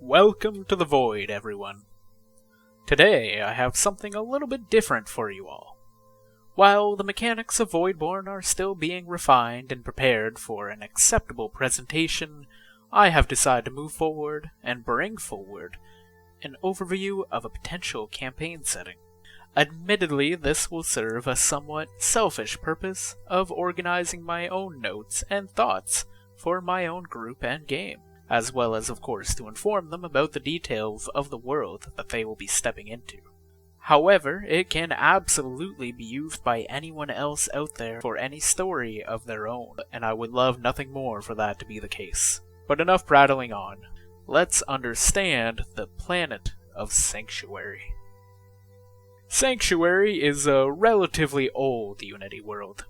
Welcome to the Void, everyone. Today I have something a little bit different for you all. While the mechanics of Voidborne are still being refined and prepared for an acceptable presentation, I have decided to move forward and bring forward an overview of a potential campaign setting. Admittedly, this will serve a somewhat selfish purpose of organizing my own notes and thoughts for my own group and game, as well as, of course, to inform them about the details of the world that they will be stepping into. However, it can absolutely be used by anyone else out there for any story of their own, and I would love nothing more for that to be the case. But enough prattling on. Let's understand the planet of Sanctuary. Sanctuary is a relatively old Unity world.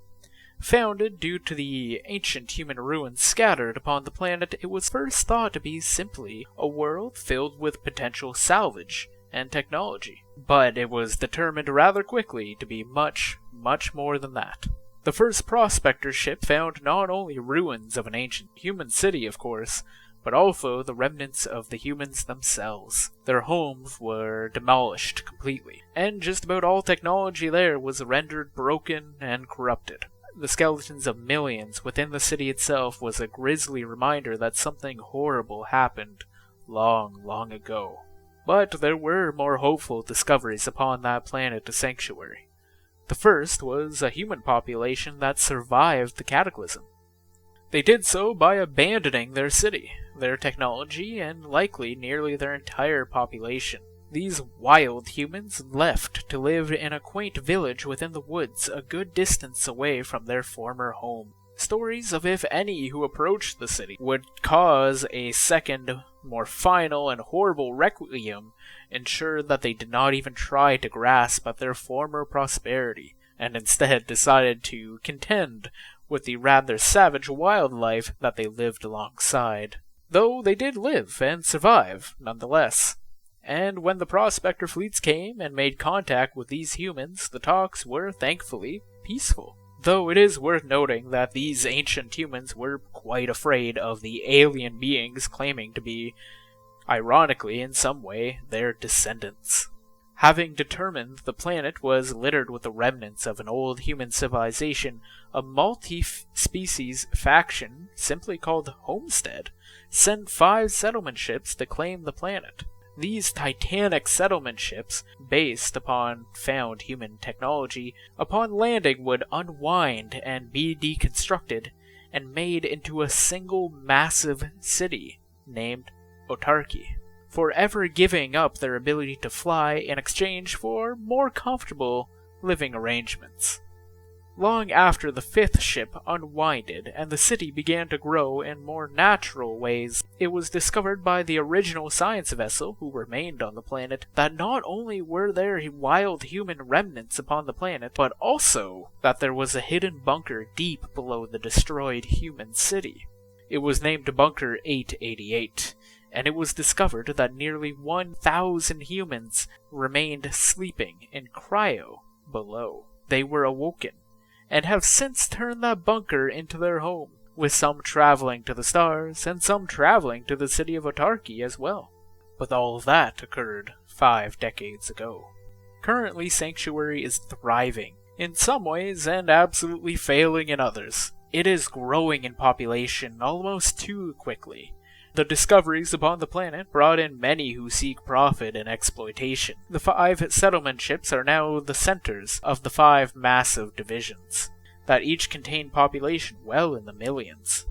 Founded due to the ancient human ruins scattered upon the planet, it was first thought to be simply a world filled with potential salvage and technology. But it was determined rather quickly to be much, much more than that. The first prospector ship found not only ruins of an ancient human city, of course, but also the remnants of the humans themselves. Their homes were demolished completely, and just about all technology there was rendered broken and corrupted. The skeletons of millions within the city itself was a grisly reminder that something horrible happened long, long ago. But there were more hopeful discoveries upon that planet of Sanctuary. The first was a human population that survived the cataclysm. They did so by abandoning their city, their technology, and likely nearly their entire population. These wild humans left to live in a quaint village within the woods a good distance away from their former home. Stories of if any who approached the city would cause a second, more final and horrible requiem ensured that they did not even try to grasp at their former prosperity, and instead decided to contend with the rather savage wildlife that they lived alongside. Though they did live and survive, nonetheless. And when the prospector fleets came and made contact with these humans, the talks were thankfully peaceful. Though it is worth noting that these ancient humans were quite afraid of the alien beings claiming to be, ironically in some way, their descendants. Having determined the planet was littered with the remnants of an old human civilization, a multi-species faction, simply called Homestead, sent 5 settlement ships to claim the planet. These titanic settlement ships, based upon found human technology, upon landing would unwind and be deconstructed and made into a single massive city named Autarky, forever giving up their ability to fly in exchange for more comfortable living arrangements. Long after the 5th ship unwinded and the city began to grow in more natural ways, it was discovered by the original science vessel who remained on the planet that not only were there wild human remnants upon the planet, but also that there was a hidden bunker deep below the destroyed human city. It was named Bunker 888, and it was discovered that nearly 1,000 humans remained sleeping in cryo below. They were awoken and have since turned that bunker into their home, with some traveling to the stars and some traveling to the city of Autarky as well. But all of that occurred 5 decades ago. Currently, Sanctuary is thriving in some ways and absolutely failing in others. It is growing in population almost too quickly. The discoveries upon the planet brought in many who seek profit and exploitation. The 5 settlement ships are now the centers of the 5 massive divisions, that each contain population well in the millions.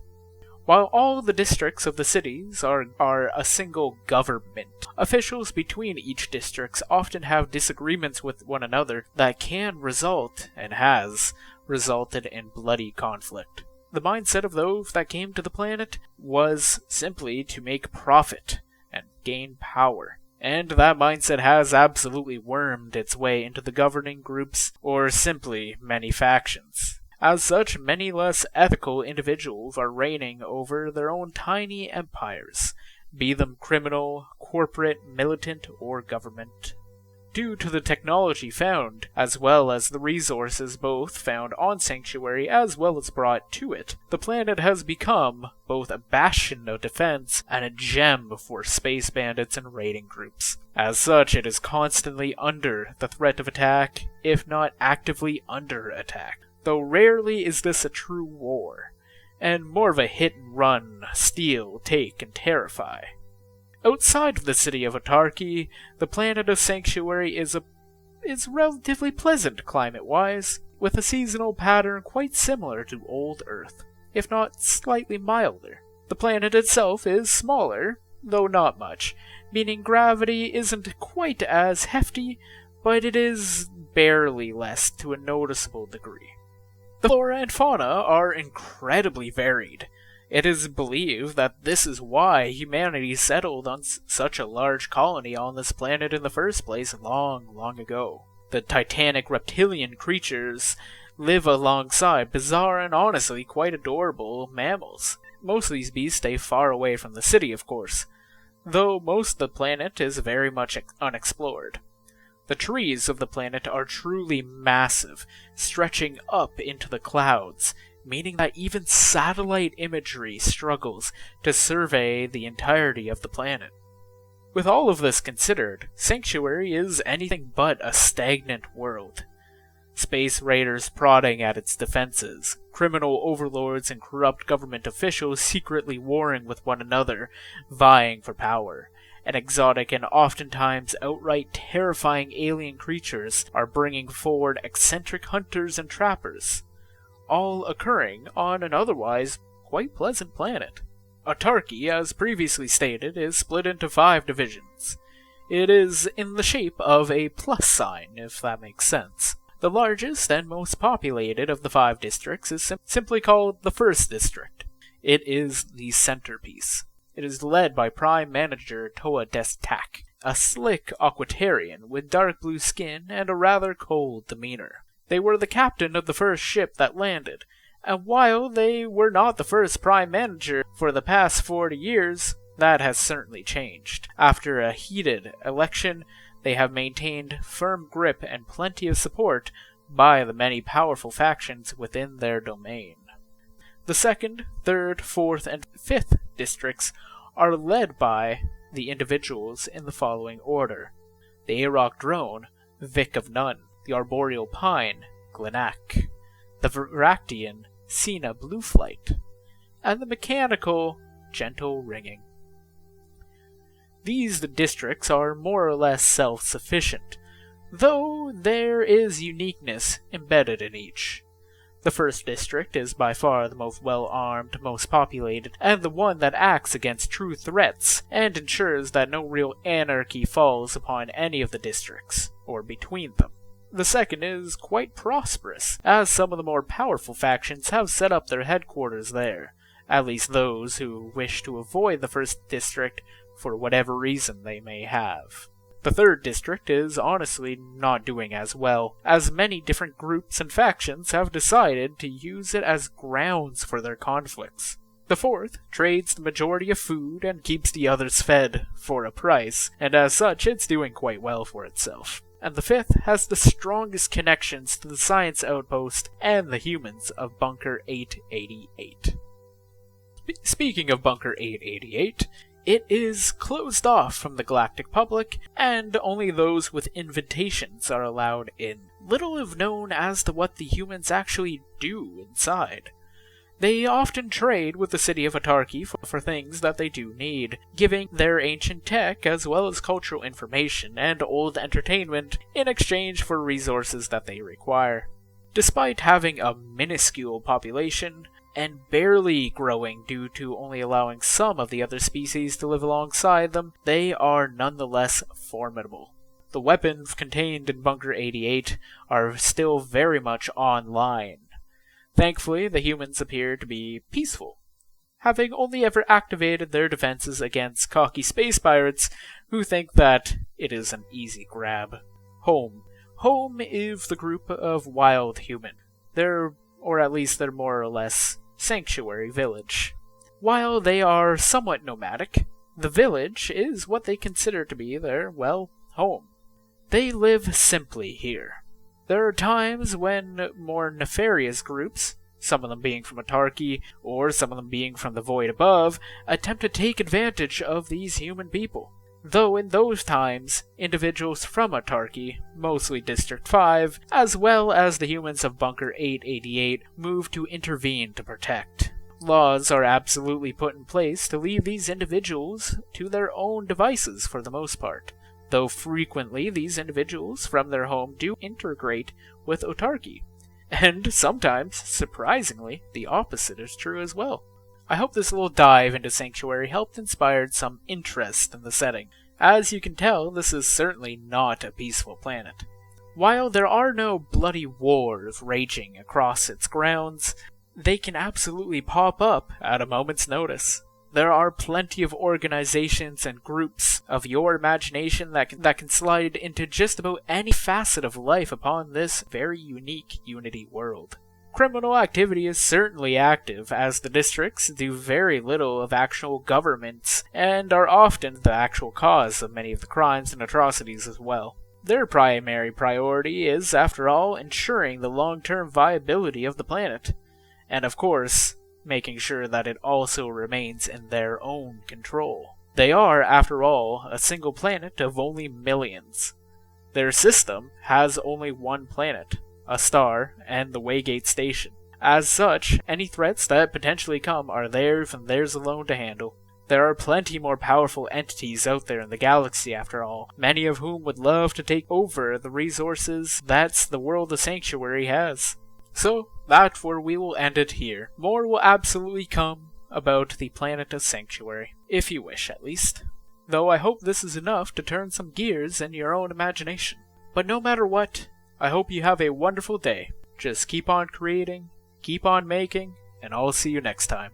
While all the districts of the cities are a single government, officials between each districts often have disagreements with one another that can result, and has resulted, in bloody conflict. The mindset of those that came to the planet was simply to make profit and gain power. And that mindset has absolutely wormed its way into the governing groups, or simply many factions. As such, many less ethical individuals are reigning over their own tiny empires, be them criminal, corporate, militant, or government. due to the technology found, as well as the resources both found on Sanctuary as well as brought to it, the planet has become both a bastion of defense and a gem for space bandits and raiding groups. As such, it is constantly under the threat of attack, if not actively under attack. Though rarely is this a true war, and more of a hit-and-run, steal, take, and terrify. Outside of the city of Autarky, the planet of Sanctuary is relatively pleasant climate-wise, with a seasonal pattern quite similar to old Earth, if not slightly milder. The planet itself is smaller, though not much, meaning gravity isn't quite as hefty, but it is barely less to a noticeable degree. The flora and fauna are incredibly varied. It is believed that this is why humanity settled on such a large colony on this planet in the first place long, long ago. The titanic reptilian creatures live alongside bizarre and honestly quite adorable mammals. Most of these beasts stay far away from the city, of course, though most of the planet is very much unexplored. The trees of the planet are truly massive, stretching up into the clouds, meaning that even satellite imagery struggles to survey the entirety of the planet. With all of this considered, Sanctuary is anything but a stagnant world. Space raiders prodding at its defenses, criminal overlords and corrupt government officials secretly warring with one another, vying for power, and exotic and oftentimes outright terrifying alien creatures are bringing forward eccentric hunters and trappers, all occurring on an otherwise quite pleasant planet. Autarky, as previously stated, is split into 5 divisions. It is in the shape of a plus sign, if that makes sense. The largest and most populated of the 5 districts is simply called the First District. It is the centerpiece. It is led by Prime Manager Toa Destak, a slick Aquatarian with dark blue skin and a rather cold demeanor. They were the captain of the first ship that landed, and while they were not the first Prime Manager for the past 40 years, that has certainly changed. After a heated election, they have maintained firm grip and plenty of support by the many powerful factions within their domain. The 2nd, 3rd, 4th, and 5th districts are led by the individuals in the following order: the Arok Drone, Vic of Nun; the Arboreal Pine, Glenak; the Varactian, Sina Blueflight; and the Mechanical, Gentle Ringing. These districts are more or less self-sufficient, though there is uniqueness embedded in each. The first district is by far the most well-armed, most populated, and the one that acts against true threats, and ensures that no real anarchy falls upon any of the districts, or between them. The second is quite prosperous, as some of the more powerful factions have set up their headquarters there, at least those who wish to avoid the first district for whatever reason they may have. The third district is honestly not doing as well, as many different groups and factions have decided to use it as grounds for their conflicts. The fourth trades the majority of food and keeps the others fed for a price, and as such it's doing quite well for itself. And the fifth has the strongest connections to the science outpost and the humans of Bunker 888. Speaking of Bunker 888, it is closed off from the galactic public, and only those with invitations are allowed in. Little is known as to what the humans actually do inside. They often trade with the city of Autarky for things that they do need, giving their ancient tech as well as cultural information and old entertainment in exchange for resources that they require. Despite having a minuscule population, and barely growing due to only allowing some of the other species to live alongside them, they are nonetheless formidable. The weapons contained in Bunker 88 are still very much online. Thankfully, the humans appear to be peaceful, having only ever activated their defenses against cocky space pirates who think that it is an easy grab. Home. Home is the group of wild human. They're more or less sanctuary village. While they are somewhat nomadic, the village is what they consider to be their, home. They live simply here. There are times when more nefarious groups, some of them being from Autarky, or some of them being from the void above, attempt to take advantage of these human people. Though in those times, individuals from Autarky, mostly District 5, as well as the humans of Bunker 888, move to intervene to protect. Laws are absolutely put in place to leave these individuals to their own devices for the most part, though frequently these individuals from their home do integrate with Autarky. And sometimes, surprisingly, the opposite is true as well. I hope this little dive into Sanctuary helped inspire some interest in the setting. As you can tell, this is certainly not a peaceful planet. While there are no bloody wars raging across its grounds, they can absolutely pop up at a moment's notice. There are plenty of organizations and groups of your imagination that can slide into just about any facet of life upon this very unique Unity world. Criminal activity is certainly active, as the districts do very little of actual governments, and are often the actual cause of many of the crimes and atrocities as well. Their primary priority is, after all, ensuring the long-term viability of the planet, and of course, making sure that it also remains in their own control. They are, after all, a single planet of only millions. Their system has only one planet, a star, and the Waygate Station. As such, any threats that potentially come are theirs and theirs alone to handle. There are plenty more powerful entities out there in the galaxy after all, many of whom would love to take over the resources that the world of Sanctuary has. So, that's where we will end it here. More will absolutely come about the planet of Sanctuary, if you wish at least. Though I hope this is enough to turn some gears in your own imagination. But no matter what, I hope you have a wonderful day. Just keep on creating, keep on making, and I'll see you next time.